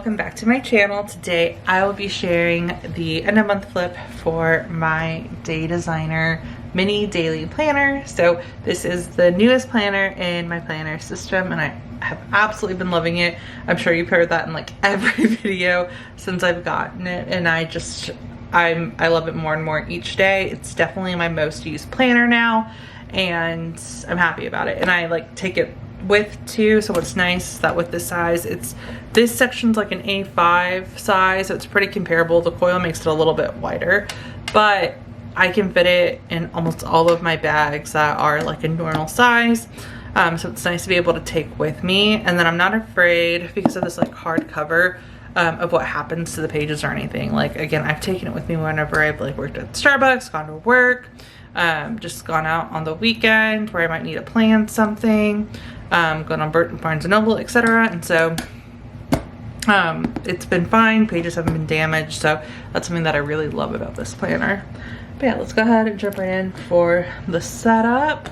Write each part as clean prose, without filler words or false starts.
welcome back to my channel. Today I will be sharing the end of month flip for my Day Designer mini daily planner. So this is the newest planner in my planner system and I have absolutely been loving it. I'm sure you've heard that in like every video since I've gotten it, and I love it more and more each day. It's definitely my most used planner now and I'm happy about it, and I like take it with too. So what's nice is that with this size, this section's like an A5 size, so it's pretty comparable. The coil makes it a little bit wider, but I can fit it in almost all of my bags that are like a normal size. So it's nice to be able to take with me, and then I'm not afraid because of this like hard cover of what happens to the pages or anything. Like again, I've taken it with me whenever I've like worked at Starbucks, gone to work, just gone out on the weekend where I might need to plan something, gone on Barnes & Noble, etc. And so it's been fine. Pages haven't been damaged, so that's something that I really love about this planner. But yeah, let's go ahead and jump right in for the setup.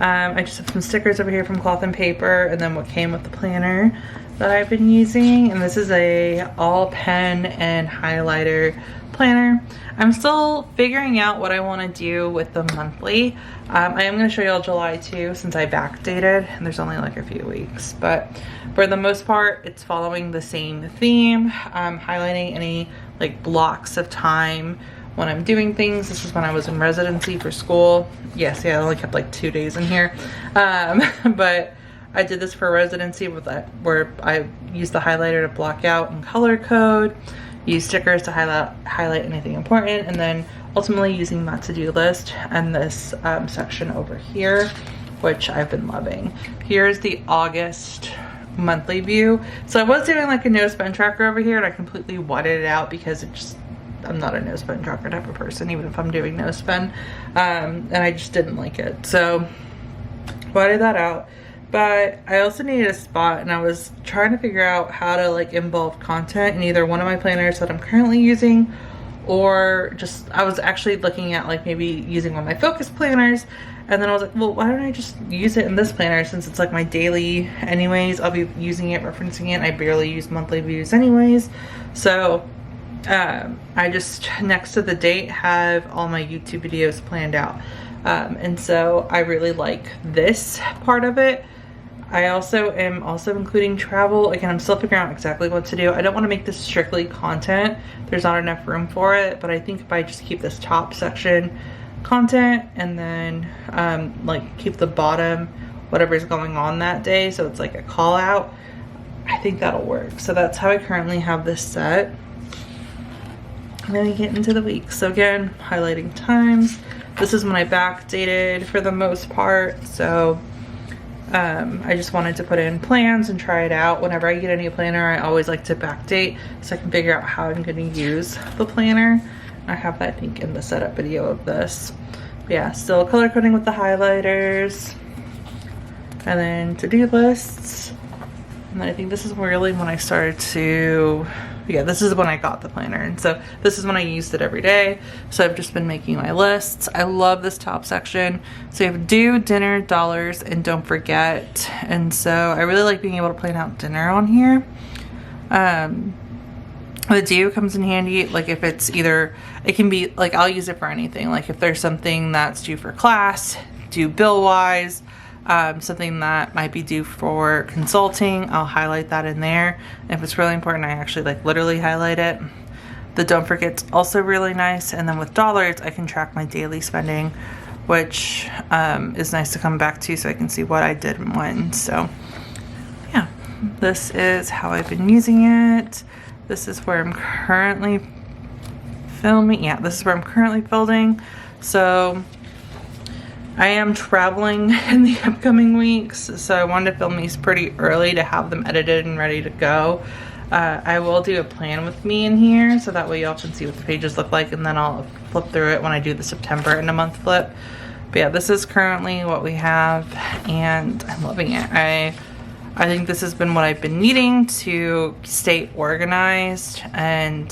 I just have some stickers over here from Cloth and Paper, and then what came with the planner that I've been using. And this is a all pen and highlighter planner. I'm still figuring out what I want to do with the monthly. I am going to show you all July too, since I backdated and there's only like a few weeks, but for the most part it's following the same theme. Highlighting any like blocks of time when I'm doing things. This is when I was in residency for school. Yes, yeah, I only kept like 2 days in here, but I did this for residency with that, where I used the highlighter to block out and color code, use stickers to highlight anything important, and then ultimately using that to-do list and this section over here, which I've been loving. Here's the August monthly view. So I was doing like a no spend tracker over here, and I completely whited it out because I'm not a no spend tracker type of person, even if I'm doing no spend, and I just didn't like it, so whited that out. But I also needed a spot, and I was trying to figure out how to like involve content in either one of my planners that I'm currently using, or just I was actually looking at like maybe using one of my focus planners, and then I was like, well, why don't I just use it in this planner since it's like my daily anyways. I'll be using it, referencing it. I barely use monthly views anyways, so I just next to the date have all my YouTube videos planned out, and so I really like this part of it. I also am including travel. Again, I'm still figuring out exactly what to do. I don't want to make this strictly content. There's not enough room for it, but I think if I just keep this top section content and then like keep the bottom whatever's going on that day, so it's like a call out, I think that'll work. So that's how I currently have this set. And then we get into the week. So again, highlighting times. This is when I backdated for the most part, so I just wanted to put in plans and try it out. Whenever I get a new planner, I always like to backdate so I can figure out how I'm going to use the planner. I have that, I think, in the setup video of this. But yeah, still color coding with the highlighters, and then to-do lists. And then I think this is really when I started to, yeah, this is when I got the planner, and so this is when I used it every day. So I've just been making my lists. I love this top section. So you have do, dinner, dollars, and don't forget. And so I really like being able to plan out dinner on here. The do comes in handy, like if it's either, it can be like, I'll use it for anything. Like if there's something that's due for class, due bill wise, something that might be due for consulting, I'll highlight that in there. If it's really important, I actually like literally highlight it. The don't forget's also really nice. And then with dollars, I can track my daily spending, which is nice to come back to so I can see what I did and when. So yeah, this is how I've been using it. This is where I'm currently filming. Yeah, this is where I'm currently filming. So I am traveling in the upcoming weeks, so I wanted to film these pretty early to have them edited and ready to go. I will do a plan with me in here, so that way y'all can see what the pages look like, and then I'll flip through it when I do the September and a month flip. But yeah, this is currently what we have, and I'm loving it. I think this has been what I've been needing to stay organized and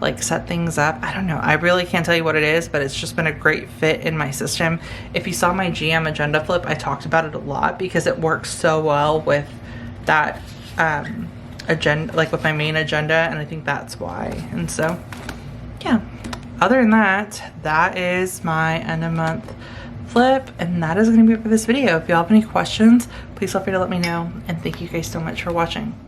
like set things up. I don't know, I really can't tell you what it is, but it's just been a great fit in my system. If you saw my GM agenda flip, I talked about it a lot because it works so well with that agenda, like with my main agenda, and I think that's why. And so yeah, other than that, that is my end of month flip, and that is going to be it for this video. If you have any questions, please feel free to let me know, and thank you guys so much for watching.